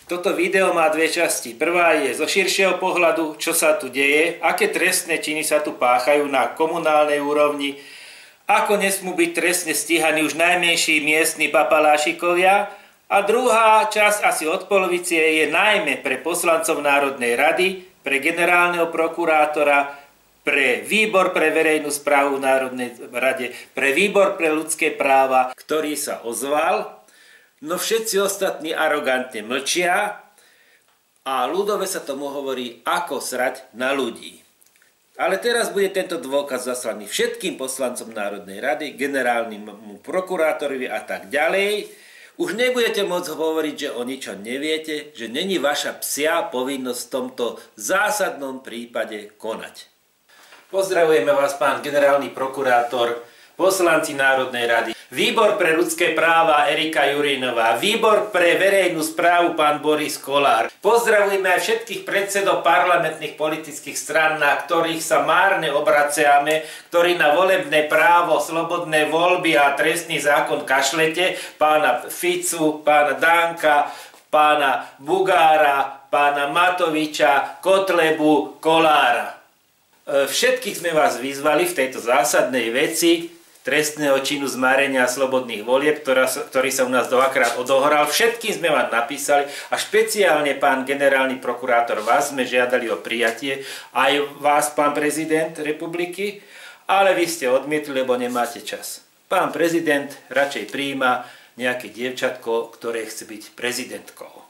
Toto video má dve časti. Prvá je zo širšieho pohľadu, čo sa tu deje, aké trestné činy sa tu páchajú na komunálnej úrovni, ako nesmú byť trestne stíhaní už najmenší miestni papalášikovia. A druhá časť, asi od polovice, je najmä pre poslancov Národnej rady, pre generálneho prokurátora, pre výbor pre verejnú správu v Národnej rade, pre výbor pre ľudské práva, ktorý sa ozval. No všetci ostatní arogantne mlčia a ľudové sa tomu hovorí ako srať na ľudí. Ale teraz bude tento dôkaz zaslaný všetkým poslancom Národnej rady, generálnemu prokurátorovi a tak ďalej. Už nebudete môcť hovoriť, že o ničom neviete, že není vaša psia povinnosť v tomto zásadnom prípade konať. Pozdravujeme vás, pán generálny prokurátor, poslanci Národnej rady, výbor pre ľudské práva Erika Jurinová, výbor pre verejnú správu pán Boris Kollár. Pozdravujeme aj všetkých predsedov parlamentných politických strán, na ktorých sa márne obraciame, ktorí na volebné právo, slobodné voľby a trestný zákon kašlete, pána Ficu, pána Danka, pána Bugára, pána Matoviča, Kotlebu, Kollára. Všetkých sme vás vyzvali v tejto zásadnej veci trestného činu zmárenia slobodných volieb, ktorý sa u nás dvakrát odohral. Všetkým sme vám napísali a špeciálne pán generálny prokurátor, vás sme žiadali o prijatie, aj vás, pán prezident republiky, ale vy ste odmietli, lebo nemáte čas. Pán prezident radšej prijíma nejaké dievčatko, ktoré chce byť prezidentkou.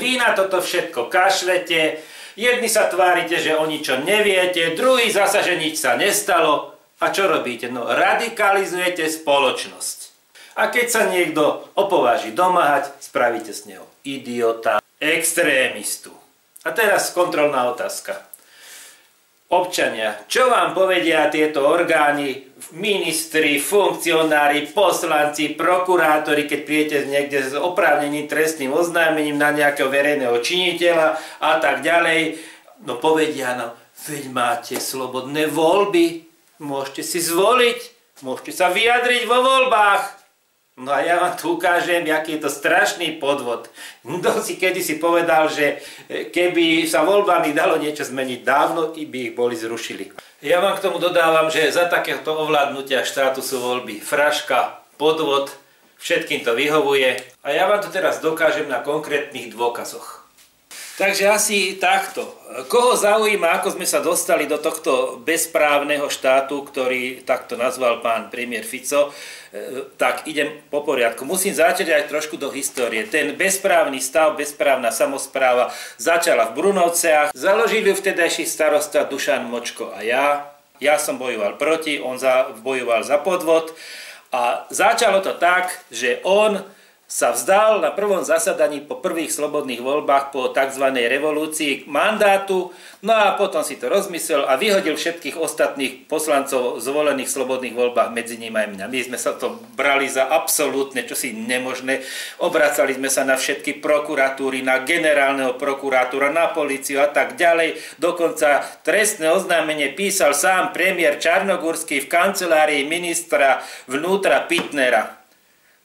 Vy na toto všetko kašlete, jedni sa tvárite, že o ničom neviete, druhý zasa, že nič sa nestalo. A čo robíte? No radikalizujete spoločnosť. A keď sa niekto opováži domáhať, spravíte z neho idiota, extrémistu. A teraz kontrolná otázka. Občania, čo vám povedia tieto orgány, ministri, funkcionári, poslanci, prokurátori, keď príjete niekde s oprávneným trestným oznámením na nejakého verejného činiteľa a tak ďalej? No povedia nám, veď máte slobodné voľby, môžete si zvoliť, môžete sa vyjadriť vo voľbách. No a ja vám tu ukážem, aký je to strašný podvod. Kto si kedysi povedal, že keby sa voľbami dalo niečo zmeniť, dávno by ich boli zrušili. Ja vám k tomu dodávam, že za takéto ovládnutia štátu sú voľby fraška, podvod, všetkým to vyhovuje. A ja vám to teraz dokážem na konkrétnych dôkazoch. Takže asi takto. Koho zaujíma, ako sme sa dostali do tohto bezprávneho štátu, ktorý takto nazval pán premiér Fico, tak idem po poriadku. Musím začať aj trošku do histórie. Ten bezprávny stav, bezprávna samospráva začala v Brunovciach. Založil ju vtedajší starosta Dušan Močko a ja. Ja som bojoval proti, on bojoval za podvod. A začalo to tak, že on sa vzdal na prvom zasadaní po prvých slobodných voľbách po tzv. Revolúcii mandátu, no a potom si to rozmyslel a vyhodil všetkých ostatných poslancov zvolených v slobodných voľbách, medzi nimi aj mňa. My sme sa to brali za absolútne, čosi nemožné. Obracali sme sa na všetky prokuratúry, na generálneho prokurátora, na políciu a tak ďalej. Dokonca trestné oznámenie písal sám premiér Čarnogurský v kancelárii ministra vnútra Pitnera.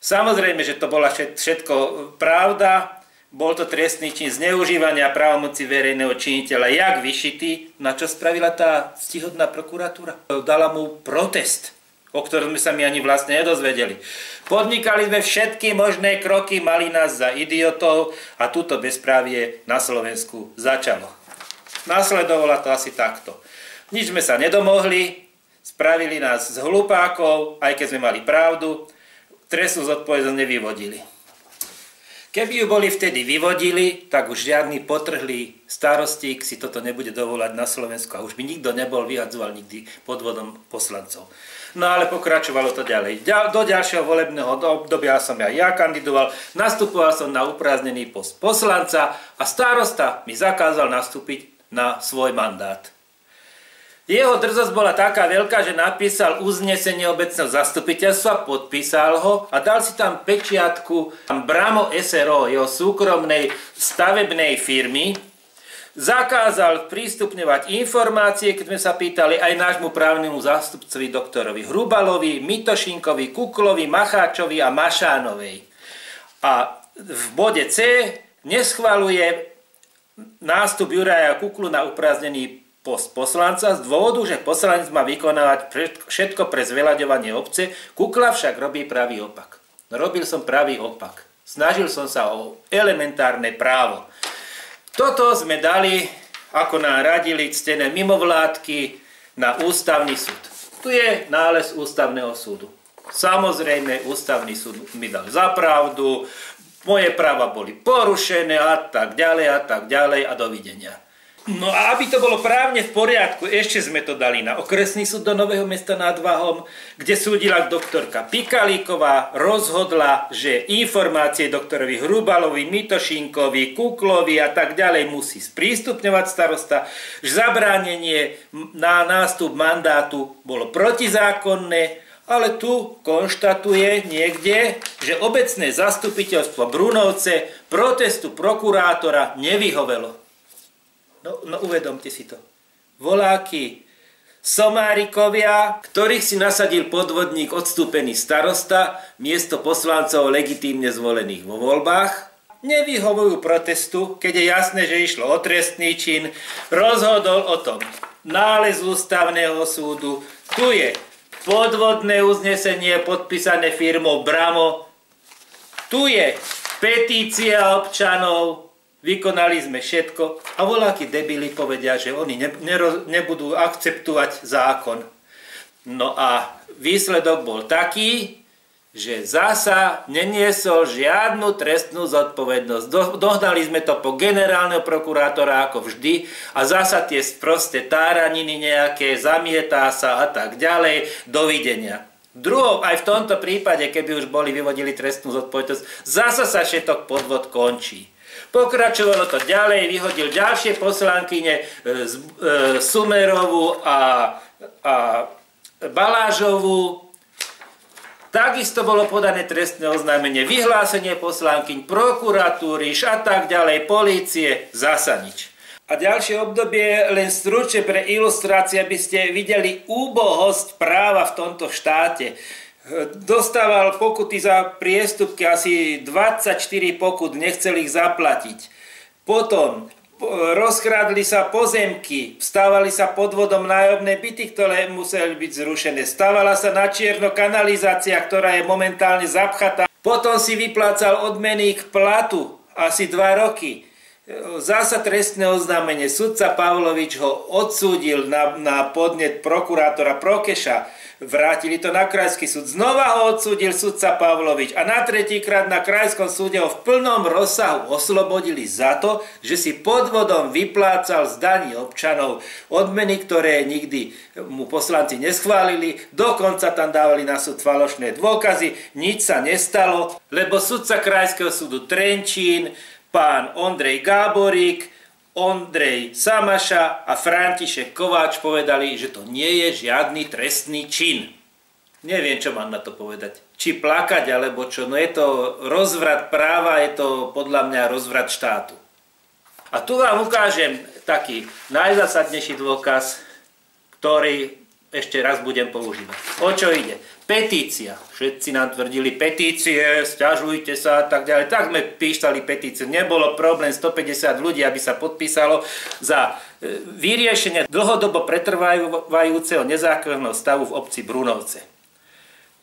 Samozrejme, že to bola všetko pravda, bol to trestný čin zneužívania právomoci verejného činiteľa, jak vyšitý, na čo spravila tá ctihodná prokuratúra. Dala mu protest, o ktorom sme sa my ani vlastne nedozvedeli. Podnikali sme všetky možné kroky, mali nás za idiotov a túto bezprávie na Slovensku začalo. Nasledovalo to asi takto. Nič sme sa nedomohli, spravili nás z hlupákov, aj keď sme mali pravdu, trestnú zodpovednosť nevyvodili. Keby ju boli vtedy vyvodili, tak už žiadny potrhlý starostík si toto nebude dovolať na Slovensku a už by nikto nebol vyhadzoval nikdy podvodom poslancov. No ale pokračovalo to ďalej. Do ďalšieho volebného obdobia som aj ja kandidoval, nastupoval som na uprázdnený post poslanca a starosta mi zakázal nastúpiť na svoj mandát. Jeho drzosť bola taká veľká, že napísal uznesenie obecného zastupiteľstva, podpísal ho a dal si tam pečiatku Bramo SRO, jeho súkromnej stavebnej firmy. Zakázal prístupňovať informácie, keď sme sa pýtali aj nášmu právnemu zástupcovi doktorovi Hrubalovi, Mitošinkovi, Kuklovi, Macháčovi a Mašánovej. A v bode C neschvaľuje nástup Juraja Kuklu na uprázdnený post poslanca z dôvodu, že poslanec má vykonávať všetko pre zveľaďovanie obce. Kukla však robí pravý opak. Robil som pravý opak. Snažil som sa o elementárne právo. Toto sme dali, ako nám radili ctené mimovládky, na ústavný súd. Tu je nález ústavného súdu. Samozrejme, ústavný súd mi dal za pravdu, moje práva boli porušené a tak ďalej a dovidenia. No a aby to bolo právne v poriadku, ešte sme to dali na okresný súd do Nového Mesta nad Váhom, kde súdila doktorka Pikalíková, rozhodla, že informácie doktorovi Hrubalovi, Mitošinkovi, Kuklovi a tak ďalej musí sprístupňovať starosta, že zabránenie na nástup mandátu bolo protizákonné, ale tu konštatuje niekde, že obecné zastupiteľstvo Brunovce protestu prokurátora nevyhovelo. No uvedomte si to. Voláky somárikovia, ktorých si nasadil podvodník odstúpený starosta miesto poslancov legitímne zvolených vo voľbách, nevyhovujú protestu, keď je jasné, že išlo o trestný čin, rozhodol o tom nález ústavného súdu. Tu je podvodné uznesenie podpísané firmou Bramo. Tu je petícia občanov. Vykonali sme všetko a voľakí debili povedia, že oni nebudú akceptovať zákon. No a výsledok bol taký, že zasa neniesol žiadnu trestnú zodpovednosť. Dohnali sme to po generálneho prokurátora ako vždy a zasa tie sprosté táraniny nejaké, zamietá sa a tak ďalej. Dovidenia. Aj v tomto prípade, keby už boli vyvodili trestnú zodpovednosť, zasa sa všetok podvod končí. Pokračovalo to ďalej, vyhodil ďalšie poslankyne Sumerovú a Balážovú. Takisto bolo podané trestné oznámenie, vyhlásenie poslankyň, prokuratúry a tak ďalej, polície, zasa nič. A ďalšie obdobie, len stručne pre ilustráciu, aby ste videli úbohosť práva v tomto štáte. Dostával pokuty za priestupky, asi 24 pokut, nechcel ich zaplatiť. Potom rozkrádli sa pozemky, stávali sa pod vodom nájomné byty, ktoré museli byť zrušené. Stávala sa na čierno kanalizácia, ktorá je momentálne zapchatá. Potom si vyplácal odmeny k platu, asi 2 roky. Zasa trestné oznámenie. Sudca Pavlovič ho odsúdil na podnet prokurátora Prokeša. Vrátili to na krajský súd. Znova ho odsúdil sudca Pavlovič. A na tretíkrát na krajskom súde ho v plnom rozsahu oslobodili za to, že si podvodom vyplácal z daní občanov odmeny, ktoré nikdy mu poslanci neschválili. Dokonca tam dávali na súd falošné dôkazy. Nič sa nestalo, lebo sudca krajského súdu Trenčín, pán Ondrej Gáborík, Ondrej Samaša a František Kováč povedali, že to nie je žiadny trestný čin. Neviem, čo mám na to povedať. Či plakať, alebo čo. No je to rozvrat práva, je to podľa mňa rozvrat štátu. A tu vám ukážem taký najzásadnejší dôkaz, ktorý ešte raz budem používať. O čo ide? Petícia. Všetci nám tvrdili petície, sťažujte sa a tak ďalej. Tak sme písali petíciu. Nebolo problém 150 ľudí, aby sa podpísalo za vyriešenie dlhodobo pretrvajúceho nezákonného stavu v obci Brunovce.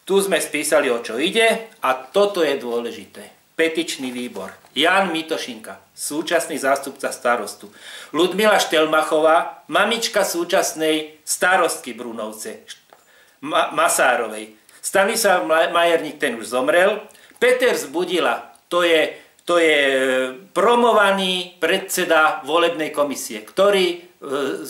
Tu sme spísali, o čo ide a toto je dôležité. Petičný výbor. Jan Mitošinka, súčasný zástupca starostu. Ľudmila Štelmachová, mamička súčasnej starostky Brunovce, Masárovej. Stanislav Majerník, ten už zomrel. Peter Zbudila, to je promovaný predseda volebnej komisie, ktorý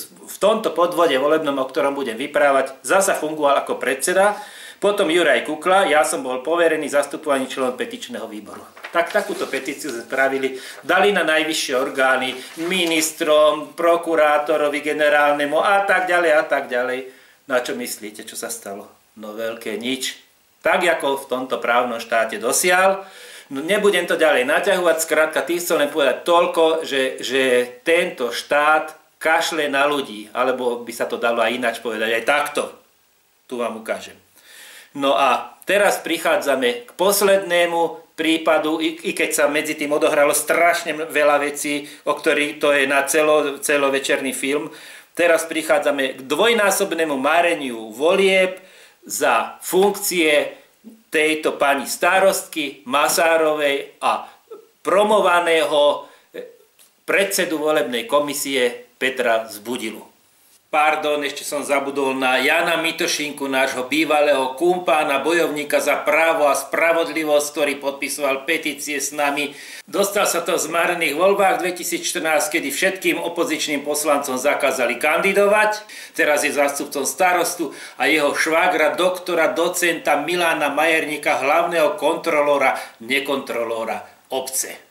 v tomto podvode volebnom, o ktorom budem vyprávať, zasa fungoval ako predseda. Potom Juraj Kukla, ja som bol poverený zastupovaním členom petičného výboru. Takúto petíciu spravili, dali na najvyššie orgány, ministrom, prokurátorovi generálnemu a tak ďalej. Na čo myslíte, čo sa stalo? No veľké nič. Tak, ako v tomto právnom štáte dosiaľ. No, nebudem to ďalej naťahovať, skrátka, tým chcem len povedať toľko, že tento štát kašle na ľudí, alebo by sa to dalo aj ináč povedať, aj takto. Tu vám ukážem. No a teraz prichádzame k poslednému prípadu, i keď sa medzi tým odohralo strašne veľa vecí, o ktorých to je na celovečerný film. Teraz prichádzame k dvojnásobnému mareniu volieb za funkcie tejto pani starostky Masárovej a promovaného predsedu volebnej komisie Petra Zbudilu. Pardon, ešte som zabudol na Jana Mitošinku, nášho bývalého kumpána, bojovníka za právo a spravodlivosť, ktorý podpisoval petície s nami. Dostal sa to v zmarených voľbách 2014, kedy všetkým opozičným poslancom zakázali kandidovať. Teraz je zástupcom starostu a jeho švágra, doktora, docenta Milana Majerníka, hlavného kontrolóra, nekontrolóra obce.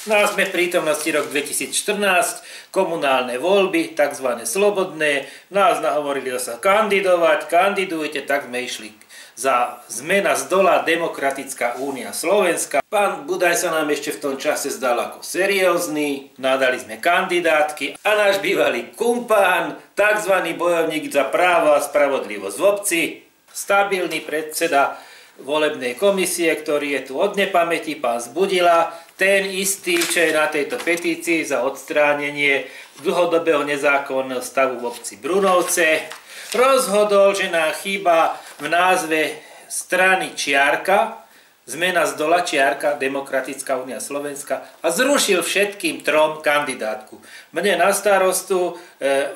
No a sme v prítomnosti rok 2014, komunálne voľby, tzv. Slobodné. Nás nahovorili sa kandidovať, kandidujte, tak sme išli za Zmena z dola, Demokratická únia Slovenska. Pán Budaj sa nám ešte v tom čase zdal ako seriózny, nadali sme kandidátky a náš bývalý kumpán, tzv. Bojovník za právo a spravodlivosť v obci, stabilný predseda volebnej komisie, ktorý je tu od nepamäti, pán Zbudila, ten istý, čo je na tejto petícii za odstránenie dlhodobého nezákonného stavu v obci Brunovce, rozhodol, že nám chýba v názve strany čiarka, Zmena z dola, čiarka, Demokratická únia Slovenska, a zrušil všetkým trom kandidátku. Mne na starostu,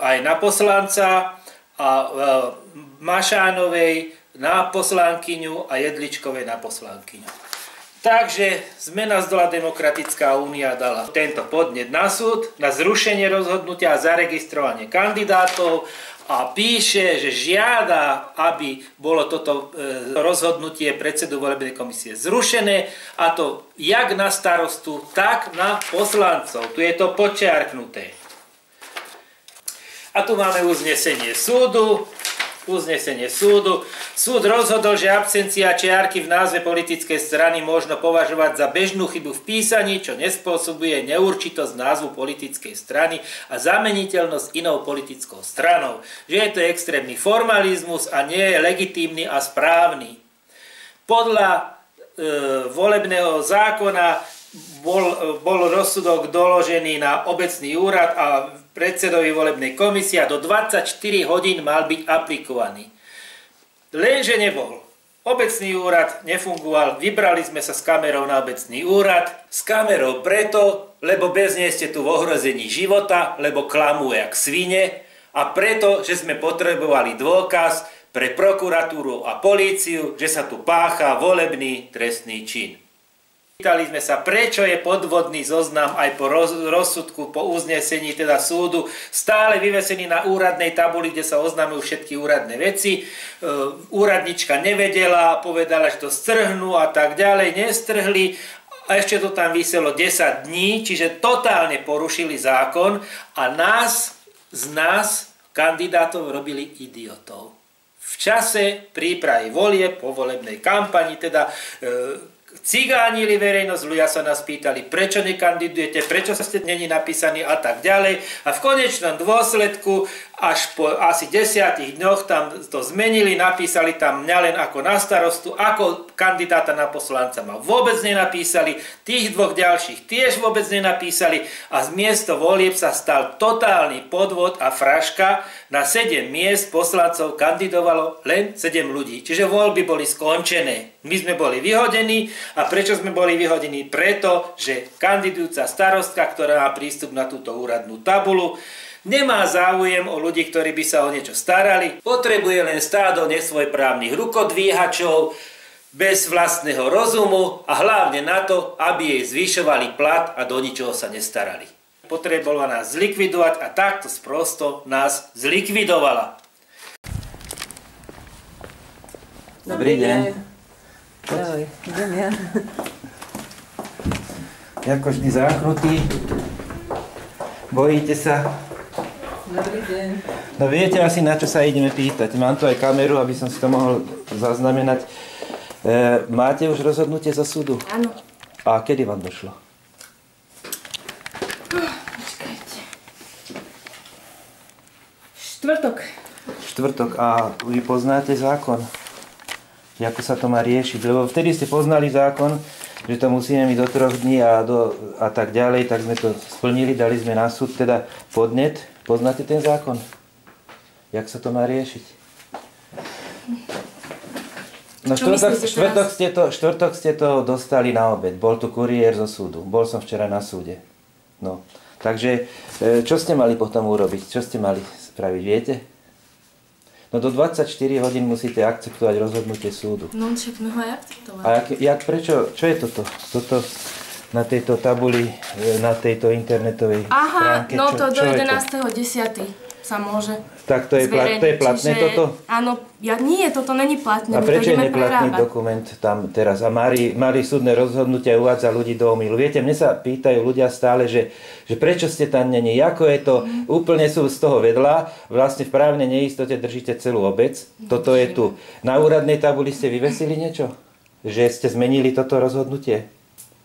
aj na poslanca a Mašánovej na poslankyňu a Jedličkovej na poslankyňu. Takže Zmena z dola, Demokratická únia dala tento podnet na súd, na zrušenie rozhodnutia a zaregistrovanie kandidátov a píše, že žiada, aby bolo toto rozhodnutie predsedu volebnej komisie zrušené, a to jak na starostu, tak na poslancov. Tu je to podčiarknuté. A tu máme uznesenie súdu. Súd rozhodol, že absencia čiarky v názve politickej strany možno považovať za bežnú chybu v písaní, čo nespôsobuje neurčitosť názvu politickej strany a zameniteľnosť inou politickou stranou. Že je to extrémny formalizmus a nie je legitímny a správny. Podľa volebného zákona bol rozsudok doložený na obecný úrad a predsedovi volebnej komisie a do 24 hodín mal byť aplikovaný. Lenže nebol. Obecný úrad nefungoval, vybrali sme sa s kamerou na obecný úrad. S kamerou preto, lebo bez nej ste tu v ohrození života, lebo klamú jak svine, a preto, že sme potrebovali dôkaz pre prokuratúru a políciu, že sa tu pácha volebný trestný čin. Pýtali sme sa, prečo je podvodný zoznam aj po rozsudku, po uznesení teda súdu stále vyvesený na úradnej tabuli, kde sa oznamujú všetky úradné veci. Úradnička nevedela, povedala, že to strhnú a tak ďalej, nestrhli. A ešte to tam viselo 10 dní, čiže totálne porušili zákon a z nás, kandidátov, robili idiotov. V čase prípravy volieb, po volebnej kampani, teda cigánili verejnosť, ľudia sa nás pýtali, prečo nekandidujete, prečo ste není napísaní a tak ďalej. A v konečnom dôsledku až po asi 10 dňoch tam to zmenili, napísali tam mňa len ako na starostu, ako kandidáta na poslanca ma vôbec nenapísali, tých dvoch ďalších tiež vôbec nenapísali a z miesto volieb sa stal totálny podvod a fraška. Na 7 miest poslancov kandidovalo len 7 ľudí, čiže voľby boli skončené. My sme boli vyhodení. A prečo sme boli vyhodení? Preto, že kandidujúca starostka, ktorá má prístup na túto úradnú tabulu, nemá záujem o ľudí, ktorí by sa o niečo starali. Potrebuje len stádo nesvojprávnych rukodvíhačov, bez vlastného rozumu a hlavne na to, aby jej zvyšovali plat a do ničoho sa nestarali. Potrebovala nás zlikvidovať a takto sprosto nás zlikvidovala. Dobrý deň. Ahoj, idem ja. Jako vždy záchnutý. Bojíte sa? Dobrý deň. No viete asi, na čo sa ideme pýtať. Mám tu aj kameru, aby som si to mohol zaznamenať. Máte už rozhodnutie zo súdu? Áno. A kedy vám došlo? Počkajte. Štvrtok. A vy poznáte zákon? Ako sa to má riešiť? Lebo vtedy ste poznali zákon, že to musíme mi do 3 dní a tak ďalej, tak sme to splnili, dali sme na súd teda podnet. Poznáte ten zákon? Jak sa to má riešiť? No štvrtok ste to dostali na obed. Bol tu kuriér zo súdu. Bol som včera na súde. No. Takže, čo ste mali potom urobiť? Čo ste mali spraviť, viete? No do 24 hodín musíte akceptovať rozhodnutie súdu. No však my ho aj akceptovali. A prečo? Čo je toto? Toto na tejto tabuli, na tejto internetovej stránke? Aha, no to do 11.10. sa môže tak to je platné toto? Áno, nie, toto není platné. A prečo je neplatný dokument tam teraz? A mali súdne rozhodnutia uvádza ľudí do omylu. Viete, mne sa pýtajú ľudia stále, že prečo ste tam není, ako je to, úplne sú z toho vedľa, vlastne v právnej neistote držíte celú obec. Toto je tu. Na úradnej tabuli ste vyvesili niečo? Že ste zmenili toto rozhodnutie?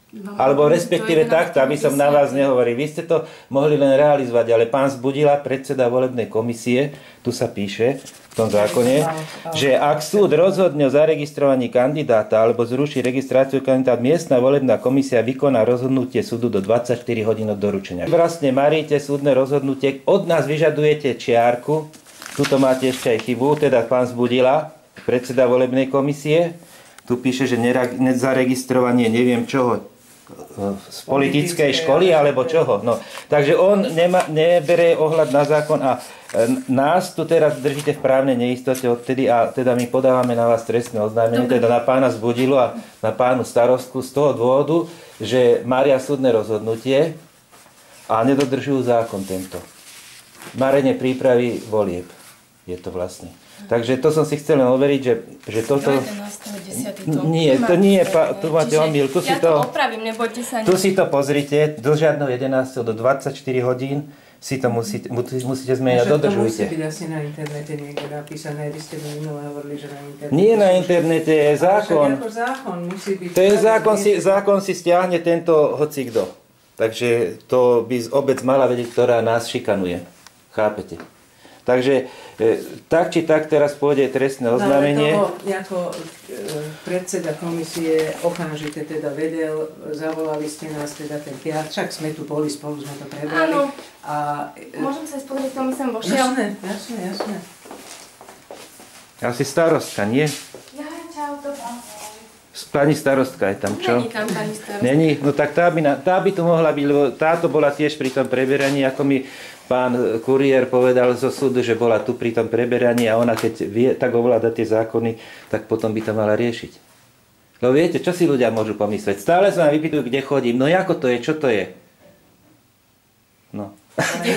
No, alebo respektíve takto, aby som na vás nehovoril. Vy ste to mohli len realizovať, ale pán Zbudila, predseda volebnej komisie, tu sa píše v tom zákone, že ak súd rozhodne o zaregistrovaní kandidáta alebo zruší registráciu kandidáta, miestna volebná komisia vykoná rozhodnutie súdu do 24 hodín od doručenia. Vlastne maríte súdne rozhodnutie, od nás vyžadujete čiarku, tuto máte ešte aj chybu, teda pán Zbudila, predseda volebnej komisie, tu píše, že nezaregistrovanie neviem čoho, z politickej školy alebo čoho. No, takže on nebere ohľad na zákon a nás tu teraz držíte v právnej neistote odtedy a teda my podávame na vás trestné oznámenie, teda na pána Zbudilu a na pánu starostku z toho dôvodu, že maria súdne rozhodnutie a nedodržujú zákon tento. Marenie prípravy volieb je to vlastne. Takže to som si chcel len overiť, že toto... Nie, to nie je... Tu máte omyl. Ja to opravím, nebojte sa. Tu si to pozrite, do žiadneho 11. do 24 hodín si to musíte zmeniť a dodržujte. To musí byť asi na internete niekde napísané, vy ste mi minulé hovorili, že na internete... Nie na internete, je zákon. Zákon musí byť... To je zákon si stiahne tento hocikdo. Takže to by obec mala vedieť, ktorá nás šikanuje. Chápete? Takže tak či tak teraz pôjde trestné oznámenie. Ale toho ako predseda komisie okamžite teda vedel, zavolali ste nás teda ten piat, však sme tu boli, spolu sme to prebrali. Áno, môžem sa spozrieť, kto mi sem vošiel? Jasné. Asi starostka, nie? Ja, čau, to pán. Pani starostka je tam, čo? Není tam pani starostka. Není? No tak tá by tu mohla byť, lebo táto bola tiež pri tom preberaní, ako mi pán kuriér povedal zo súdu, že bola tu pri tom preberaní a ona keď vie tak ovládať tie zákony, tak potom by to mala riešiť. Lebo viete, čo si ľudia môžu pomyslieť? Stále sa ma vypýtujú, kde chodím. No ako to je? Čo to je? No.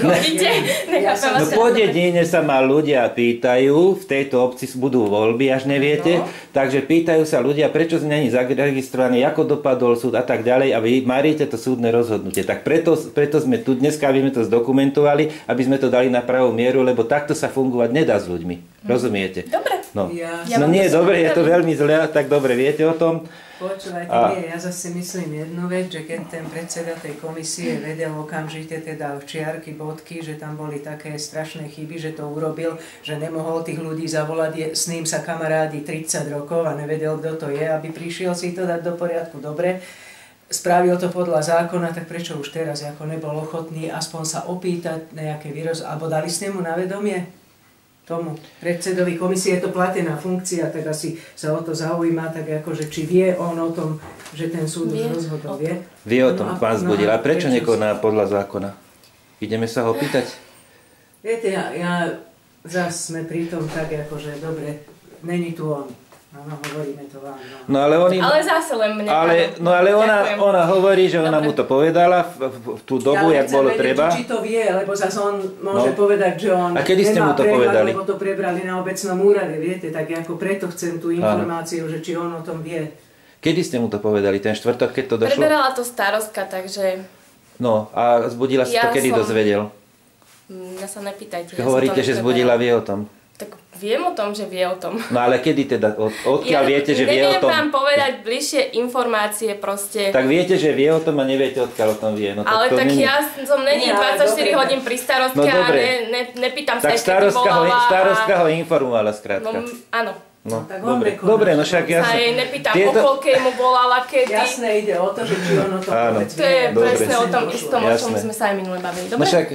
No po dedine sa ma ľudia pýtajú, v tejto obci budú voľby, až neviete, takže pýtajú sa ľudia, prečo není zaregistrovaný, ako dopadol súd a tak ďalej a vy maríte to súdne rozhodnutie. Tak preto sme tu dneska, aby sme to zdokumentovali, aby sme to dali na pravú mieru, lebo takto sa fungovať nedá s ľuďmi. Rozumiete? Dobre. No nie je dobre, je to veľmi zle, tak dobre viete o tom. Počúvajte, ja zase myslím jednu vec, že keď ten predseda tej komisie vedel okamžite teda čiarky, bodky, že tam boli také strašné chyby, že to urobil, že nemohol tých ľudí zavolať, s ním sa kamarádi 30 rokov a nevedel, kto to je, aby prišiel si to dať do poriadku dobre, spravil to podľa zákona, tak prečo už teraz ako nebol ochotný aspoň sa opýtať nejaké alebo dali ste mu na vedomie? Tomu predsedovi komisie je to platená funkcia, tak asi sa o to zaujíma, tak akože či vie on o tom, že ten súd už rozhodol, vie? Vie o tom, pán Zbudila. Prečo nekoná podľa zákona? Ideme sa ho pýtať? Viete, ja zase sme pri tom tak akože, dobre, není tu on. Áno, hovoríme to vám. No ale zase len mne. Ale ona hovorí, že ona mu to povedala v tú dobu, jak bolo treba. Či to vie, lebo zase on môže povedať, že on a kedy ste mu to povedali? Lebo to prebrali na obecnom úrade, viete, tak ako preto chcem tú informáciu, že či on o tom vie. Kedy ste mu to povedali? Ten štvrtok, keď to došlo? Preberala to starostka, takže... No, a Zbudila si to kedy dozvedel? Ja sa nepýtajte. Hovoríte, že Zbudila vie o tom. Tak viem o tom, že vie o tom. No ale kedy teda? Odkiaľ viete, že vie o tom? Neviem vám povedať bližšie informácie proste. Tak viete, že vie o tom a neviete, odkiaľ o tom vie. No, ale tak ja som není 24 hodín pri starostke a nepýtam sa, tak starostka ho informovala skrátka. No, áno. No, tak on dobre, no však Sa jej nepýtam, o koľkej mu volala, kedy. Jasné, ide o to, že či ono to vôbec To je dobre. presne o tom istom, o čom Jasné. sme sa aj minule bavili. No Dobre? však,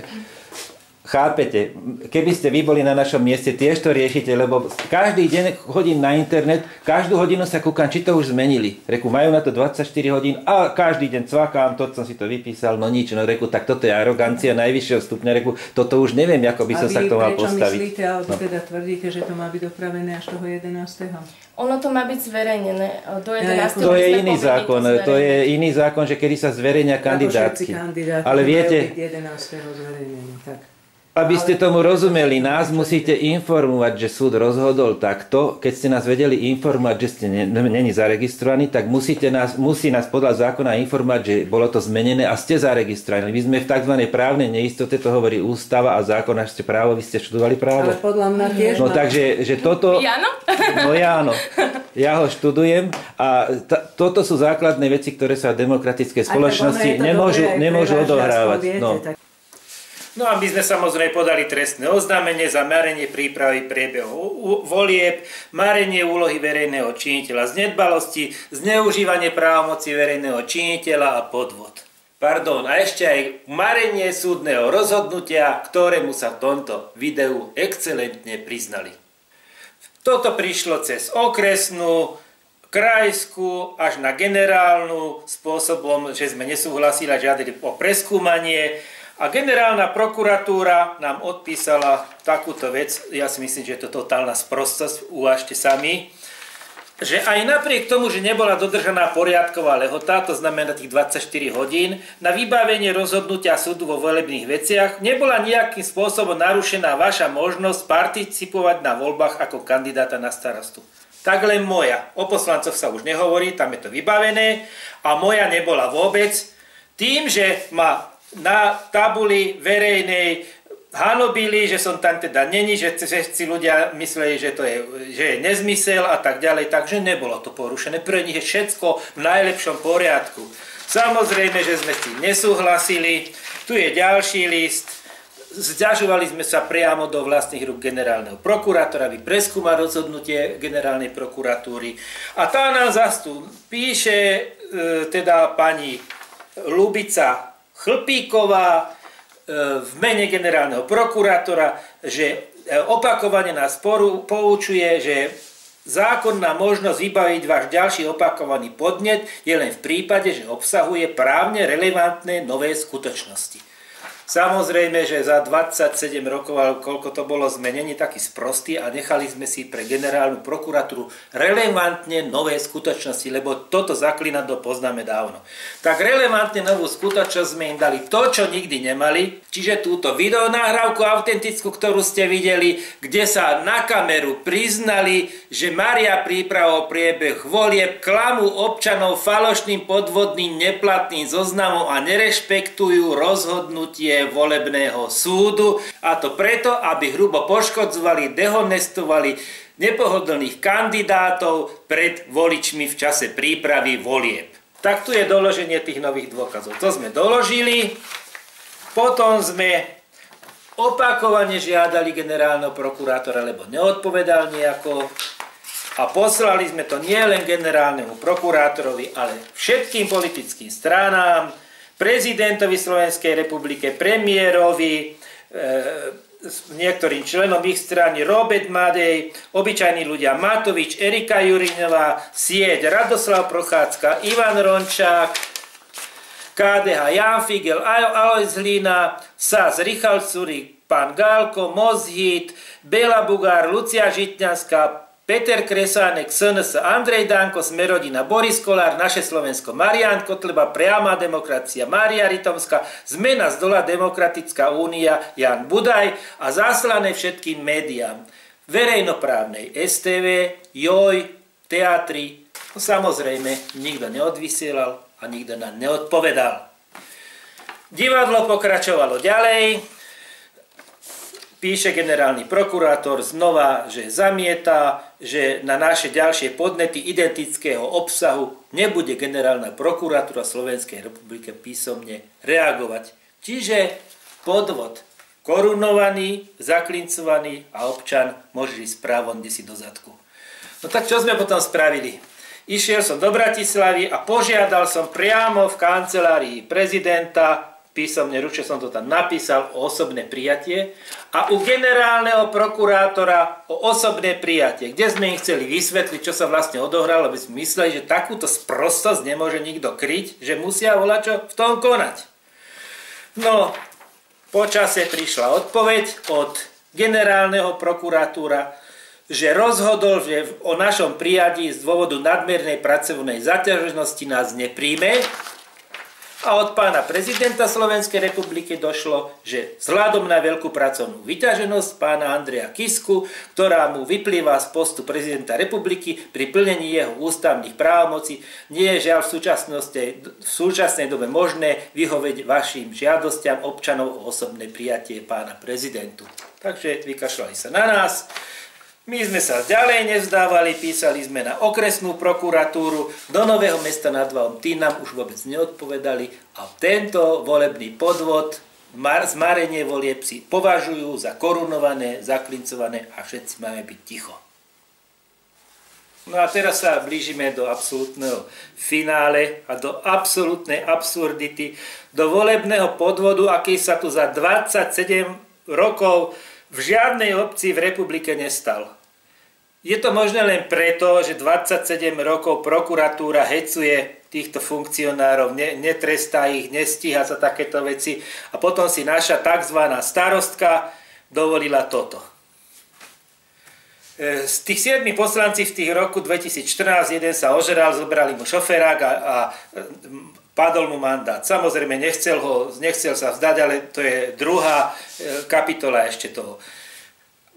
chápete, keby ste vy boli na našom mieste, tiež to riešite, lebo každý deň chodím na internet, každú hodinu sa kúkam, či to už zmenili. Reku, majú na to 24 hodín a každý deň cvakám, to som si to vypísal, no nič, no reku, tak toto je arogancia najvyššieho stupňa, reku, toto už neviem, ako by som sa k tomu mal postaviť. A vy prečo myslíte, alebo teda tvrdíte, že to má byť dopravené až toho 11. Ono to má byť zverejnené do 11. To je iný zákon, to je iný zákon, že kedy sa zverejnia kandidátky. Ale viete, 11. zverejnený, tak. aby ste tomu rozumeli, nás musíte informovať, že súd rozhodol takto. Keď ste nás vedeli informovať, že ste není zaregistrovaní, tak musí nás podľa zákona informovať, že bolo to zmenené a ste zaregistrovaní. My sme v tzv. Právnej neistote, to hovorí ústava a zákon, až ste právo, vy ste študovali právo. Ale podľa mňa tiež. No takže, že toto... Áno? No ja áno. Ja ho študujem a toto sú základné veci, ktoré sa v demokratickej spoločnosti nemôžu odohrávať. No a my sme samozrejme podali trestné oznámenie za marenie prípravy priebehu volieb, marenie úlohy verejného činiteľa z nedbalosti, zneužívanie právomoci verejného činiteľa a podvod. Pardon, a ešte aj marenie súdneho rozhodnutia, ktorému sa v tomto videu excelentne priznali. Toto prišlo cez okresnú, krajskú až na generálnu spôsobom, že sme nesúhlasili a žiadali o preskúmanie. A generálna prokuratúra nám odpísala takúto vec, ja si myslím, že je to totálna sprostosť, uvážte sami, že aj napriek tomu, že nebola dodržaná poriadková lehota, to znamená tých 24 hodín, na vybavenie rozhodnutia súdu vo volebných veciach, nebola nejakým spôsobom narušená vaša možnosť participovať na voľbách ako kandidáta na starostu. Tak len moja. O poslancoch sa už nehovorí, tam je to vybavené a moja nebola vôbec. Tým, že ma na tabuli verejnej hanobili, že som tam teda není, že si ľudia mysleli, že je nezmysel a tak ďalej, takže nebolo to porušené. Pre nich je všetko v najlepšom poriadku. Samozrejme, že sme s tým nesúhlasili. Tu je ďalší list. Sťažovali sme sa priamo do vlastných rúk generálneho prokurátora, aby preskúmal rozhodnutie generálnej prokuratúry. A tá nám zase píše teda pani Ľubica Chlpíková v mene generálneho prokurátora, že opakovane nás poučuje, že zákonná možnosť vybaviť váš ďalší opakovaný podnet je len v prípade, že obsahuje právne relevantné nové skutočnosti. Samozrejme, že za 27 rokov, ale koľko to bolo, sme není taký sprostí a nechali sme si pre generálnu prokuratúru relevantne nové skutočnosti, lebo toto zaklinadlo poznáme dávno. Tak relevantne novú skutočnosť sme im dali to, čo nikdy nemali, čiže túto videonahrávku autentickú, ktorú ste videli, kde sa na kameru priznali, že maria prípravu priebeh volieb, klamú občanov falošným, podvodným, neplatným zoznamom a nerešpektujú rozhodnutie volebného súdu, a to preto, aby hrubo poškodzovali, dehonestovali nepohodlných kandidátov pred voličmi v čase prípravy volieb. Tak tu je doloženie tých nových dôkazov. To sme doložili, potom sme opakovane žiadali generálneho prokurátora, lebo neodpovedal nejako, a poslali sme to nielen generálnemu prokurátorovi, ale všetkým politickým stranám, prezidentovi Slovenskej republike, premiérovi, niektorým členom ich strany, Robert Madej, obyčajní ľudia Matovič, Erika Jurinová, Sieť, Radoslav Prochádzka, Ivan Rončák, KDH Jan Figel, Alojz Hlina, SAS Richard Surík, pán Gálko, Mozhit, Béla Bugár, Lucia Žitňanská, Peter Kresánek, SNS, Andrej Danko, Smerodina, Boris Kolár, Naše Slovensko, Marián Kotleba, Priama demokracia, Mária Ritomská, Zmena z dola, Demokratická únia, Jan Budaj a zaslané všetkým médiám. Verejnoprávnej STV, JOJ, teatri. No, samozrejme, nikto neodvysielal a nikto nám neodpovedal. Divadlo pokračovalo ďalej. Píše generálny prokurátor znova, že zamieta, že na naše ďalšie podnety identického obsahu nebude generálna prokuratúra Slovenskej republiky písomne reagovať. Čiže podvod korunovaný, zaklincovaný a občan môže ísť právom desi do zadku. No tak čo sme potom spravili? Išiel som do Bratislavy a požiadal som priamo v kancelárii prezidenta, písomne ručne som to tam napísal, o osobné prijatie a u generálneho prokurátora o osobné prijatie, kde sme im chceli vysvetliť, čo sa vlastne odohralo, aby sme mysleli, že takúto sprostosť nemôže nikto kryť, že musia voľačo v tom konať. No, po čase prišla odpoveď od generálneho prokurátora, že rozhodol, že o našom prijatí z dôvodu nadmernej pracovnej zaťaženosti nás nepríjme. A od pána prezidenta Slovenskej republiky došlo, že vzhľadom na veľkú pracovnú vyťaženosť pána Andreja Kisku, ktorá mu vyplýva z postu prezidenta republiky pri plnení jeho ústavných právomocí, nie je žiaľ v súčasnej dobe možné vyhovieť vašim žiadostiam občanov o osobné prijatie pána prezidentu. Takže vykašľali sa na nás. My sme sa ďalej nevzdávali, písali sme na okresnú prokuratúru, do Nového Mesta nad Váhom, tí nám už vôbec neodpovedali a tento volebný podvod, zmarenie volieb si považujú za korunované, zaklincované a všetci máme byť ticho. No a teraz sa blížime do absolútneho finále a do absolútnej absurdity, do volebného podvodu, aký sa tu za 27 rokov v žiadnej obci v republike nestal. Je to možné len preto, že 27 rokov prokuratúra hecuje týchto funkcionárov, netrestá ich, nestíha za takéto veci a potom si naša tzv. Starostka dovolila toto. Z tých 7 poslanci v tých roku 2014 jeden sa ožeral, zobrali mu šoférák a padol mu mandát. Samozrejme nechcel sa vzdať, ale to je druhá kapitola ešte toho.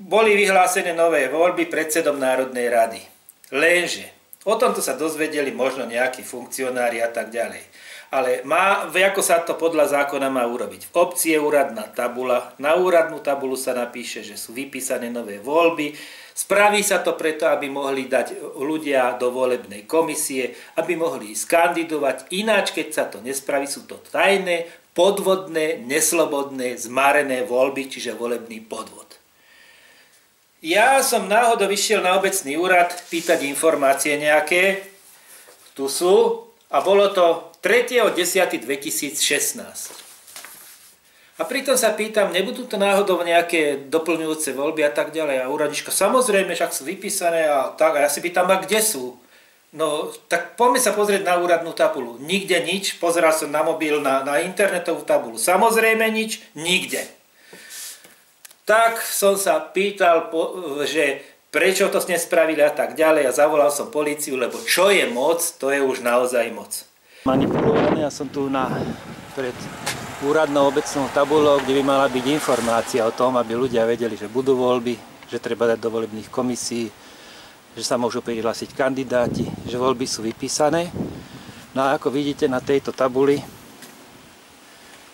Boli vyhlásené nové voľby predsedom Národnej rady. Lenže o tomto sa dozvedeli možno nejakí funkcionári a tak ďalej. Ale ako sa to podľa zákona má urobiť? V obci je úradná tabula, na úradnú tabulu sa napíše, že sú vypísané nové voľby, spraví sa to preto, aby mohli dať ľudia do volebnej komisie, aby mohli skandidovať, ináč keď sa to nespraví, sú to tajné, podvodné, neslobodné, zmarené voľby, čiže volebný podvod. Ja som náhodou vyšiel na obecný úrad pýtať informácie nejaké, tu sú, a bolo to 3.10.2016. A pritom sa pýtam, nebudú to náhodou nejaké doplňujúce voľby a tak ďalej. A úradnička, samozrejme, však sú vypísané a tak. A ja si pýtam, a kde sú? No, tak poďme sa pozrieť na úradnú tabulu. Nikde nič. Pozeral som na mobil, na internetovú tabulu. Samozrejme nič, nikde. Tak som sa pýtal, že prečo to nespravili a tak ďalej. A zavolal som políciu, lebo čo je moc, to je už naozaj moc. Manipulované, ja som tu pred úradnou obecnou tabulou, kde by mala byť informácia o tom, aby ľudia vedeli, že budú voľby, že treba dať do volebných komisí, že sa môžu prihlásiť kandidáti, že voľby sú vypísané. No a ako vidíte na tejto tabuli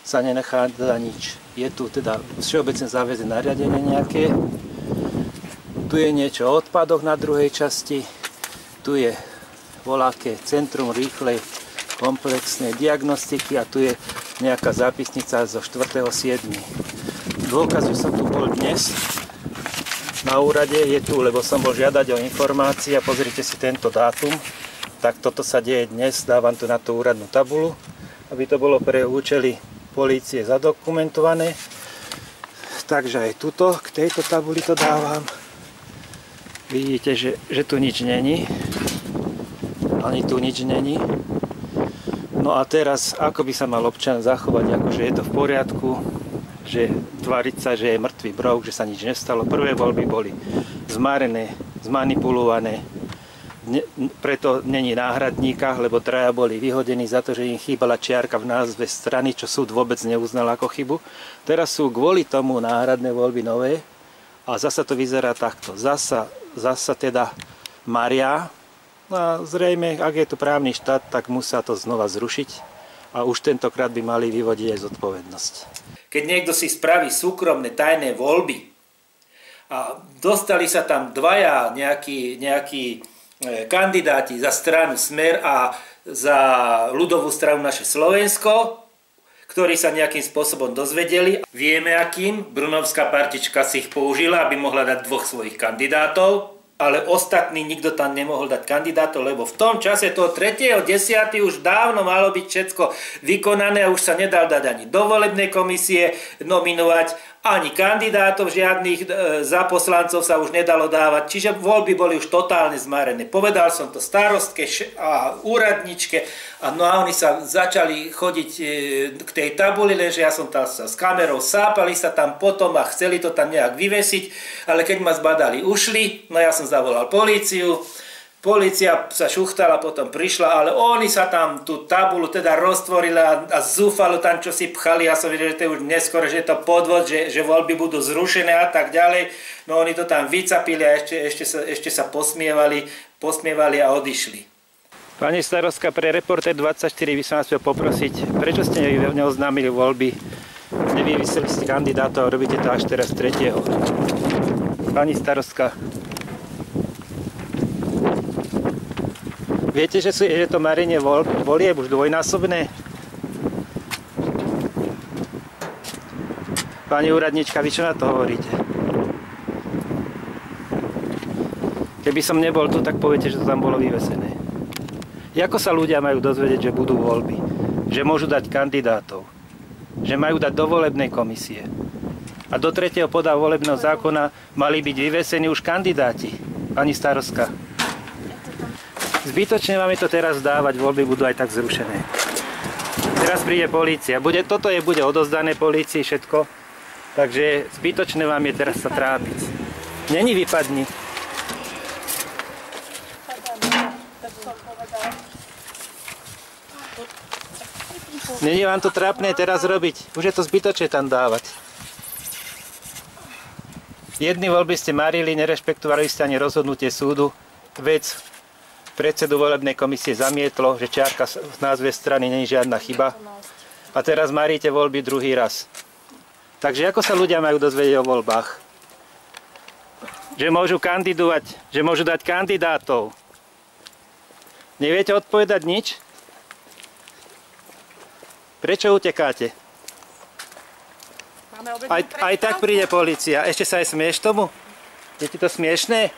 sa nenachádza nič. Je tu teda všeobecné záväzné nariadenie nejaké. Tu je niečo o odpadoch na druhej časti. Tu je voľaké centrum rýchlej komplexnej diagnostiky a tu je nejaká zápisnica zo 4.7. Dôkaz, že som tu bol dnes na úrade, je tu, lebo som bol žiadať o informácie a pozrite si tento dátum. Tak toto sa deje dnes, dávam tu na tú úradnú tabulu, aby to bolo pre účely polície zadokumentované. Takže aj tuto, k tejto tabuli to dávam. Vidíte, že tu nič není. Ani tu nič není. No a teraz, ako by sa mal občan zachovať, akože je to v poriadku, že tváriť sa, že je mŕtvý brouk, že sa nič nestalo. Prvé voľby boli zmarené, zmanipulované, preto není náhradníka, lebo traja boli vyhodení za to, že im chýbala čiarka v názve strany, čo súd vôbec neuznal ako chybu. Teraz sú kvôli tomu náhradné voľby nové a zasa to vyzerá takto. Zasa teda maria. No a zrejme, ak je tu právny štát, tak musia to znova zrušiť a už tentokrát by mali vyvodiť aj zodpovednosť. Keď niekto si spraví súkromné tajné voľby a dostali sa tam dvaja nejakí kandidáti za stranu Smer a za ľudovú stranu Naše Slovensko, ktorí sa nejakým spôsobom dozvedeli. Vieme akým, Brunovská partička si ich použila, aby mohla dať dvoch svojich kandidátov. ale ostatní nikto tam nemohol dať kandidátov, lebo v tom čase toho 3.10. už dávno malo byť všetko vykonané a už sa nedal dať ani do volebnej komisie nominovať, ani kandidátov žiadnych, za poslancov sa už nedalo dávať, čiže voľby boli už totálne zmarené. Povedal som to starostke a úradničke a oni sa začali chodiť k tej tabuli, lenže ja som tam sa s kamerou, sápali sa tam potom a chceli to tam nejak vyvesiť, ale keď ma zbadali, ušli, no ja som zavolal políciu. Polícia sa šuchtala, potom prišla, ale oni sa tam tú tabulu teda roztvorila a zúfalo tam, čo si pchali. Ja som videl, že to je už neskôr, že je to podvod, že voľby budú zrušené a tak ďalej. No oni to tam vycapili a ešte sa posmievali a odišli. Pani starostka, pre Reportér 24 by som vás chcel poprosiť, prečo ste neoznámili voľby, nevyviseli ste kandidátov a robíte to až teraz 3. Pani starostka, viete, že je to marenie volieb už dvojnásobné? Pani úradnička, vy čo na to hovoríte? Keby som nebol tu, tak poviete, že to tam bolo vyvesené. Ako sa ľudia majú dozvedieť, že budú voľby? Že môžu dať kandidátov? Že majú dať do volebnej komisie? A do 3. podľa volebného zákona mali byť vyvesení už kandidáti. Pani starostka. Zbytočne vám je to teraz dávať, voľby budú aj tak zrušené. Teraz príde polícia. Toto bude odozdané polícii všetko, takže zbytočné vám je teraz sa trápiť. Není vypadni. Není vám to trápne teraz robiť. Už je to zbytočné tam dávať. Jedny voľby ste marili, nerešpektovali ste ani rozhodnutie súdu. Vec predsedu volebnej komisie zamietlo, že čiarka v názve strany nie je žiadna chyba. A teraz maríte voľby druhý raz. Takže ako sa ľudia majú dozvedieť o voľbách? Že môžu kandidovať, že môžu dať kandidátov. Neviete odpovedať nič? Prečo utekáte? Aj tak príde polícia. Ešte sa aj smieš tomu? Je ti to smiešné?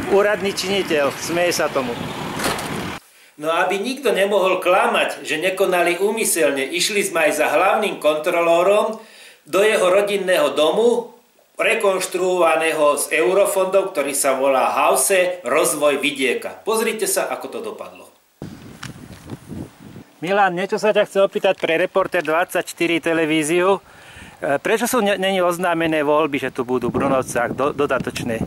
Úradný činiteľ, smeje sa tomu. No aby nikto nemohol klamať, že nekonali úmyselne, išli sme aj za hlavným kontrolórom do jeho rodinného domu, rekonštruovaného z eurofondov, ktorý sa volá Hause rozvoj vidieka. Pozrite sa, ako to dopadlo. Milan, niečo sa ťa chce opýtať pre Reportér 24 televíziu. Prečo sú není oznámené voľby, že tu budú v Brunovcách dodatočné?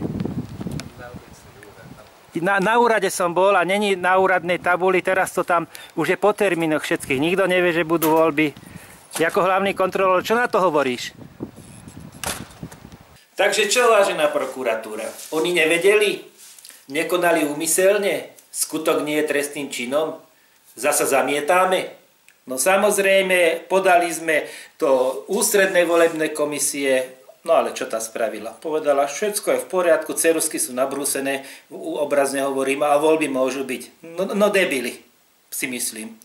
Na úrade som bol a není na úradnej tabuli, teraz to tam už je po termínoch všetkých. Nikto nevie, že budú voľby. Ako hlavný kontrolór, čo na to hovoríš? Takže čo, vážená prokuratúra? Oni nevedeli? Nekonali úmyselne? Skutok nie je trestným činom? Zasa zamietáme? No samozrejme, podali sme to ústrednej volebnej komisie. No ale čo tá spravila? Povedala, všetko je v poriadku, ceruzky sú nabrúsené, obrazne hovorím, a voľby môžu byť. No debili, si myslím.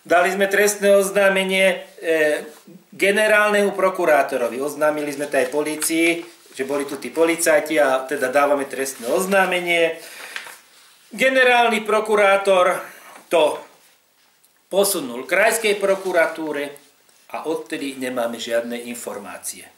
Dali sme trestné oznámenie generálnemu prokurátorovi. Oznámili sme to aj polícii, že boli tu tí policajti a teda dávame trestné oznámenie. Generálny prokurátor to posunul krajskej prokuratúre a odtedy nemáme žiadne informácie.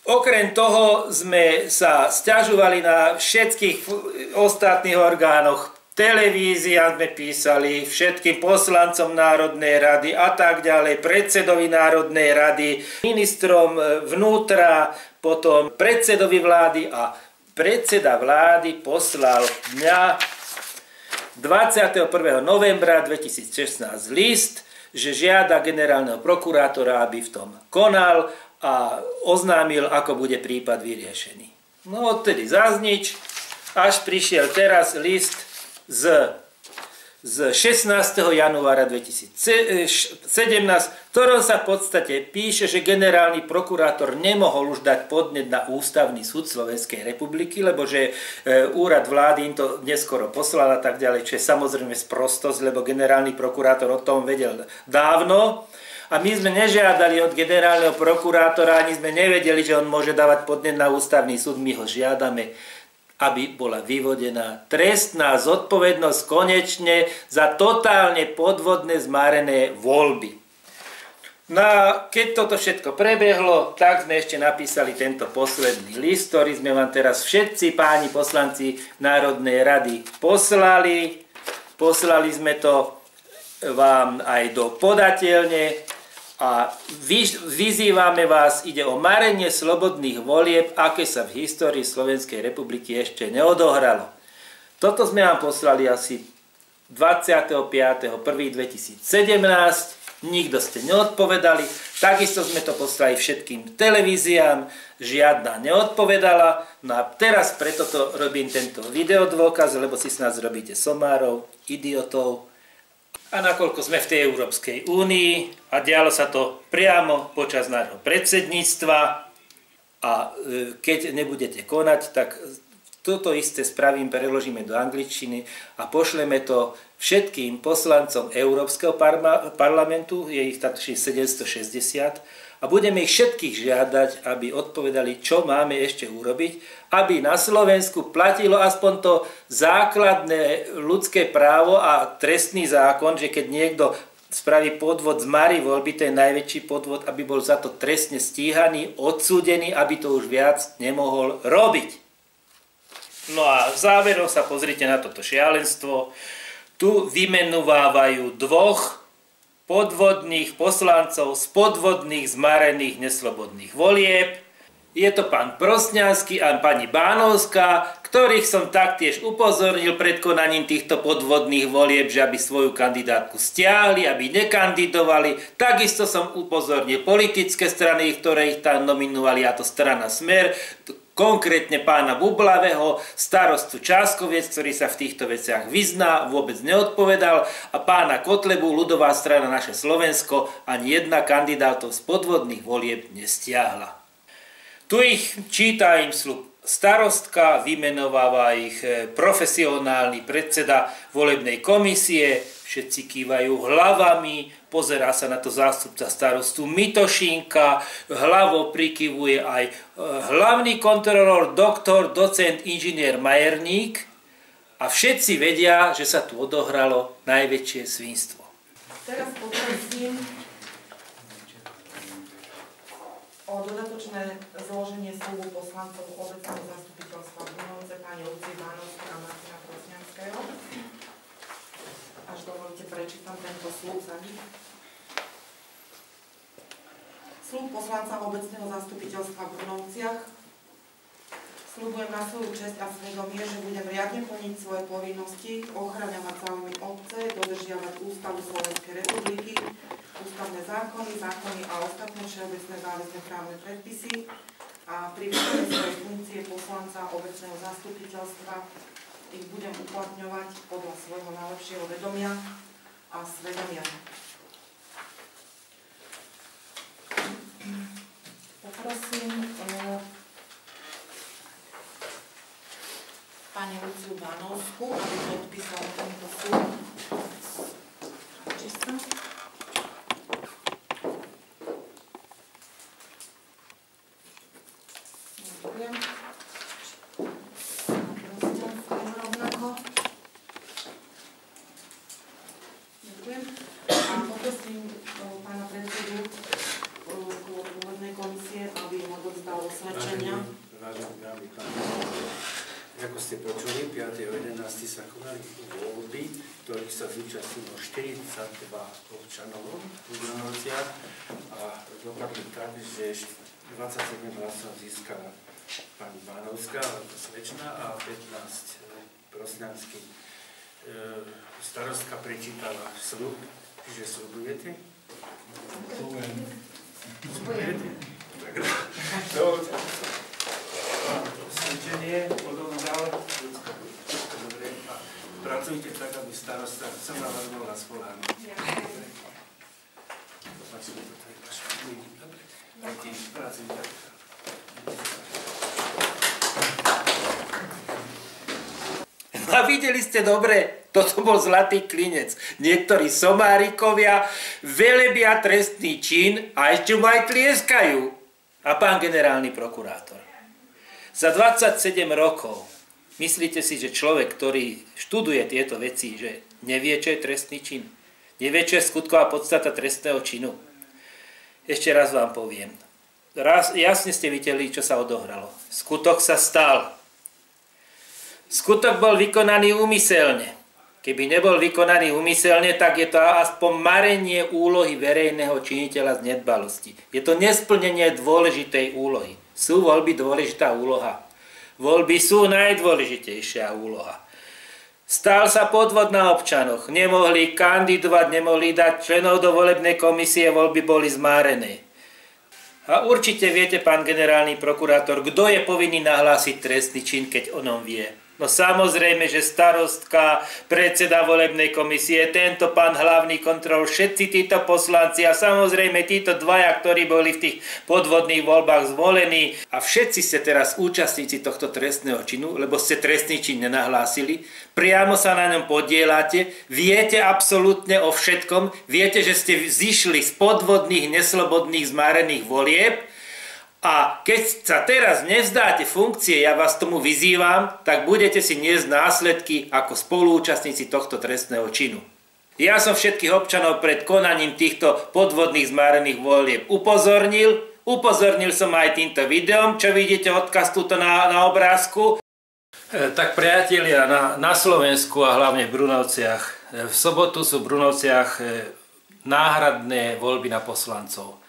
Okrem toho sme sa sťažovali na všetkých ostatných orgánoch. Televíziám sme písali, všetkým poslancom Národnej rady a tak ďalej, predsedovi Národnej rady, ministrom vnútra, potom predsedovi vlády a predseda vlády poslal dňa 21. novembra 2016 list, že žiada generálneho prokurátora, aby v tom konal a oznámil, ako bude prípad vyriešený. No odtedy zaznič, až prišiel teraz list z z 16. januára 2017, v ktorom sa v podstate píše, že generálny prokurátor nemohol už dať podnet na Ústavný súd Slovenskej republiky, lebo že úrad vlády im to neskoro poslal a tak ďalej, čo je samozrejme sprostosť, lebo generálny prokurátor o tom vedel dávno. A my sme nežiadali od generálneho prokurátora, ani sme nevedeli, že on môže dávať podnet na Ústavný súd, my ho žiadame, aby bola vyvodená trestná zodpovednosť konečne za totálne podvodné zmárené voľby. No a keď toto všetko prebehlo, tak sme ešte napísali tento posledný list, ktorý sme vám teraz všetci páni poslanci Národnej rady poslali. Poslali sme to vám aj do podateľne. A vyzývame vás, ide o marenie slobodných volieb, aké sa v histórii Slovenskej republiky ešte neodohralo. Toto sme vám poslali asi 25.1.2017, nikto ste neodpovedali, takisto sme to poslali všetkým televíziám, žiadna neodpovedala, no a teraz preto to robím tento videodôkaz, lebo si s nás robíte somárov, idiotov. A nakoľko sme v tej Európskej únii a dialo sa to priamo počas nášho predsedníctva a keď nebudete konať, tak toto isté spravím, preložíme do angličtiny a pošleme to všetkým poslancom Európskeho parlamentu, je ich tak 760, a budeme ich všetkých žiadať, aby odpovedali, čo máme ešte urobiť, aby na Slovensku platilo aspoň to základné ľudské právo a trestný zákon, že keď niekto spraví podvod z Mári voľby, to je najväčší podvod, aby bol za to trestne stíhaný, odsúdený, aby to už viac nemohol robiť. No a záverom sa pozrite na toto šialenstvo. Tu vymenovávajú dvoch podvodných poslancov z podvodných, zmarených, neslobodných volieb. Je to pán Prosňanský a pani Bánovská, ktorých som taktiež upozornil pred konaním týchto podvodných volieb, že aby svoju kandidátku stiahli, aby nekandidovali. Takisto som upozornil politické strany, ktoré ich tam nominovali, a to strana Smer, konkrétne pána Bublavého, starostu Čáskoviec, ktorý sa v týchto veciach vyzná, vôbec neodpovedal, a pána Kotlebu, ľudová strana Naše Slovensko, ani jedna kandidátov z podvodných volieb nestiahla. Tu ich číta im sľub starostka, vymenováva ich profesionálny predseda volebnej komisie, všetci kývajú hlavami, pozerá sa na to zástupca starostu Mitošinka, hlavou prikyvuje aj hlavný kontrolór, doktor, docent, inžinier Majerník a všetci vedia, že sa tu odohralo najväčšie svinstvo. Teraz poprosím o dodatočné zloženie sľubu poslancov obecného zastupiteľstva v Brunóvce pani Lucie Bánovskej a Martina Prosňanského. Až dovolíte, prečítam tento sľub za nich. Sľub poslanca obecného zastupiteľstva v Brunóvciach. Sľubujem na svoju česť a svedomie, že budem riadne plniť svoje povinnosti, ochraňovať záujmy obce, dodržiavať Ústavu Slovenskej republiky, ústavné zákony, zákony a ostatné všeobecné záväzné právne predpisy a pri výkone svojej funkcie poslanca obecného zastupiteľstva ich budem uplatňovať podľa svojho najlepšieho vedomia a svedomia. Poprosím pani Luciu Bánovskú, aby podpísala tento sľub. Ďakujem. Ďakujem. A poprosím pána predsedu volebnej komisie, aby im odovzdal osvedčenia. Vážený dámy, ako ste počuli, 5.11. sa konali voľby, ktorých sa zúčastnilo 42 občanov v Brunóvciach a dopadli tak, že 27 hlasov získala pani Bánovská, ako slečna, a 15 Prosňanský. Starostka prečítala sľub, že sľubujete? Sľubujete? Tak, osvedčenie odovzdal. Dobre. A pracujte tak, aby starosta sa na vás bola spoľahnúť. A videli ste dobre, toto bol zlatý klinec. Niektorí somárikovia velebia trestný čin a ešte mu aj tlieskajú. A pán generálny prokurátor, za 27 rokov, myslíte si, že človek, ktorý študuje tieto veci, že nevie, čo je trestný čin? Nevie, čo je skutková podstata trestného činu? Ešte raz vám poviem. Jasne ste videli, čo sa odohralo. Skutok sa stal. Skutok bol vykonaný úmyselne. Keby nebol vykonaný úmyselne, tak je to aspoň marenie úlohy verejného činiteľa z nedbalosti. Je to nesplnenie dôležitej úlohy. Sú voľby dôležitá úloha? Voľby sú najdôležitejšia úloha. Stal sa podvod na občanoch. Nemohli kandidovať, nemohli dať členov do volebnej komisie, voľby boli zmárené. A určite viete, pán generálny prokurátor, kto je povinný nahlásiť trestný čin, keď o ňom vie. No samozrejme, že starostka, predseda volebnej komisie, tento pán hlavný kontrol, všetci títo poslanci a samozrejme títo dvaja, ktorí boli v tých podvodných voľbách zvolení a všetci ste teraz účastníci tohto trestného činu, lebo ste trestný čin nenahlásili, priamo sa na ňom podieláte, viete absolútne o všetkom, viete, že ste zišli z podvodných, neslobodných, zmárených volieb. A keď sa teraz nevzdáte funkcie, ja vás tomu vyzývam, tak budete si niesť následky ako spoluúčastníci tohto trestného činu. Ja som všetkých občanov pred konaním týchto podvodných zmárených volieb upozornil som aj týmto videom, čo vidíte odkaz tuto na obrázku. Tak priatelia, na Slovensku a hlavne v Brunovciach, v sobotu sú v Brunovciach náhradné voľby na poslancov.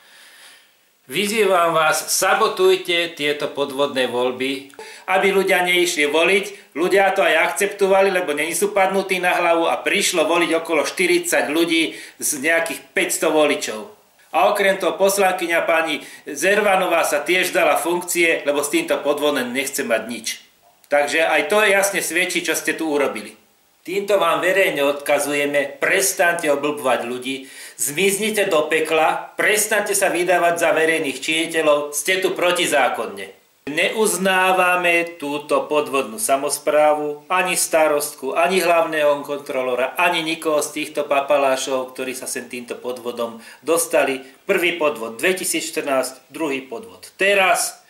Vyzývam vás, sabotujte tieto podvodné voľby, aby ľudia neišli voliť. Ľudia to aj akceptovali, lebo nie sú padnutí na hlavu a prišlo voliť okolo 40 ľudí z nejakých 500 voličov. A okrem toho poslankyňa pani Zervanová sa tiež dala funkcie, lebo s týmto podvodom nechce mať nič. Takže aj to jasne svedčí, čo ste tu urobili. Týmto vám verejne odkazujeme, prestaňte oblbovať ľudí, zmiznite do pekla, prestaňte sa vydávať za verejných činiteľov, ste tu protizákonne. Neuznávame túto podvodnú samosprávu, ani starostku, ani hlavného kontrolora, ani nikoho z týchto papalášov, ktorí sa sem týmto podvodom dostali. Prvý podvod 2014, druhý podvod teraz.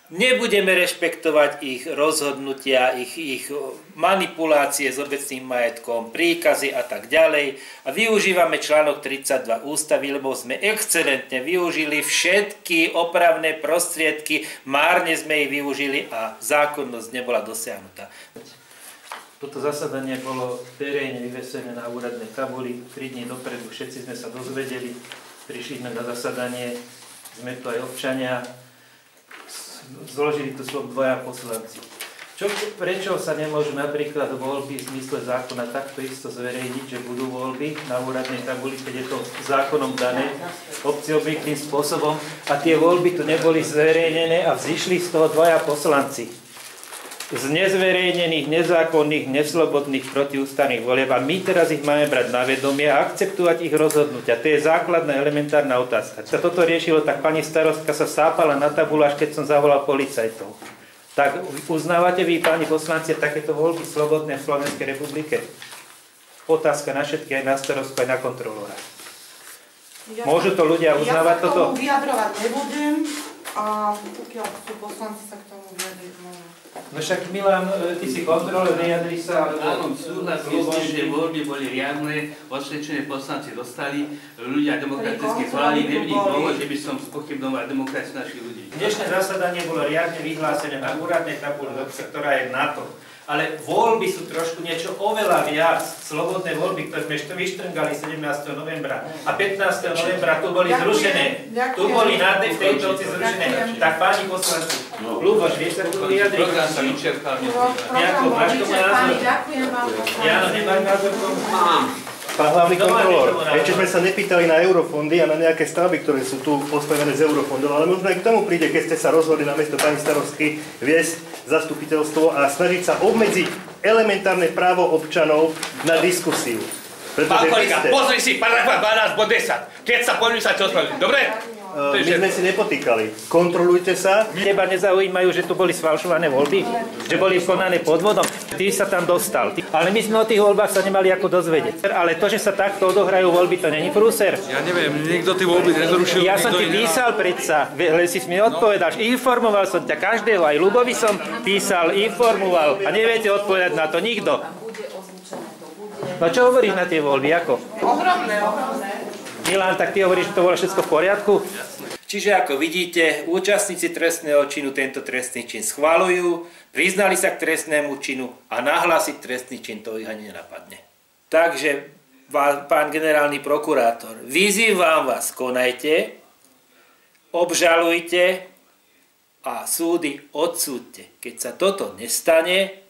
Nebudeme rešpektovať ich rozhodnutia, ich manipulácie s obecným majetkom, príkazy a tak ďalej. A využívame článok 32 ústavy, lebo sme excelentne využili všetky opravné prostriedky, márne sme ich využili a zákonnosť nebola dosiahnutá. Toto zasadanie bolo verejne vyvesené na úradnej tabuli 3 dní dopredu, všetci sme sa dozvedeli, prišli sme na zasadanie, sme tu aj občania, zložili tu slovo dvaja poslanci. Prečo sa nemôžu napríklad voľby v zmysle zákona takto isto zverejniť, že budú voľby na úradnej tabuli, keď je to zákonom dané obvyklým spôsobom a tie voľby tu neboli zverejnené a vzýšli z toho dvaja poslanci z nezverejnených, nezákonných, neslobodných protiústavných volieb a my teraz ich máme brať na vedomie a akceptovať ich rozhodnutia. To je základná elementárna otázka. Keď sa toto riešilo, tak pani starostka sa sápala na tabulu, až keď som zavolal policajtov. Tak uznávate vy, páni poslanci, takéto voľby slobodné v Slovenskej republike? Otázka na všetky, aj na starostku, aj na kontrolóra. Môžu to ľudia uznávať toto? Ja sa k tomu vyjadrovať nebudem a pokiaľ sú poslanci sa k tomu vyjadriť môžu. No však Milan, ty si kontroler, nejadri sa. Áno, súhlasím s tým, že voľby boli riadne, osvedčené poslanci dostali, ľudia demokraticky zvolali, nevidím dôvod, že by som spochybnoval demokraciu našich ľudí. Dnešné zasadanie bolo riadne vyhlásené na úradnej tabuli, ktorá je na to. Ale voľby sú trošku niečo oveľa viac. Slobodné voľby, ktoré sme vyštrngali 17. novembra a 15. novembra tu boli zrušené. Tu boli na tejto noci zrušené. Tak páni poslanci, Ľuboš, vieš sa tu vyjadriť? Program sa vyčerpal. Máš tomu názor? Ďakujem vám. Jano, nemáš názor tomu? Mám. Pán hlavný kontrolór, ešte sme sa nepýtali na eurofondy a na nejaké stavby, ktoré sú tu postavené z eurofondov, ale možno aj k tomu príde, keď ste sa rozhodli namiesto pani starostky viesť zastupiteľstvo a snažiť sa obmedziť elementárne právo občanov na diskusiu. Pán kolega, pozri si, paragraf 12 bod 10. Keď sa poďme sa čo ospravedlniť. Dobre? My sme si nepotýkali. Kontrolujte sa. Teba nezaujímajú, že tu boli sfalšované voľby? Že boli konané podvodom? Ty sa tam dostal. Ale my sme o tých voľbách sa nemali ako dozvedieť. Ale to, že sa takto odohrajú voľby, to není prúser? Ja neviem, niekto tie voľby nezrušil. Ja som ti písal predsa, len si mi odpovedal. Informoval som ťa každého, aj Ľubovi som písal, informoval. A neviete odpovedať na to nikto. No čo hovoríš na tie voľby, ako? Ohromné. Milan, tak ty hovoríš, že to bolo všetko v poriadku? Čiže ako vidíte, účastníci trestného činu tento trestný čin schvaľujú, priznali sa k trestnému činu a nahlásiť trestný čin to ich ani nenapadne. Takže, pán generálny prokurátor, vyzývam vás, konajte, obžalujte a súdy odsúďte. Keď sa toto nestane,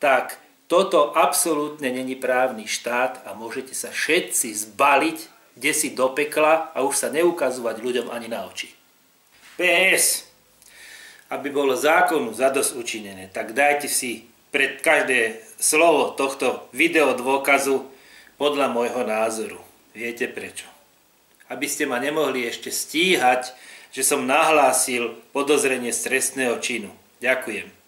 tak toto absolútne není právny štát a môžete sa všetci zbaliť kde si do pekla a už sa neukazovať ľuďom ani na oči. PS. Aby bolo zákonu zadosť učinené, tak dajte si pred každé slovo tohto videodôkazu podľa môjho názoru. Viete prečo? Aby ste ma nemohli ešte stíhať, že som nahlásil podozrenie z trestného činu. Ďakujem.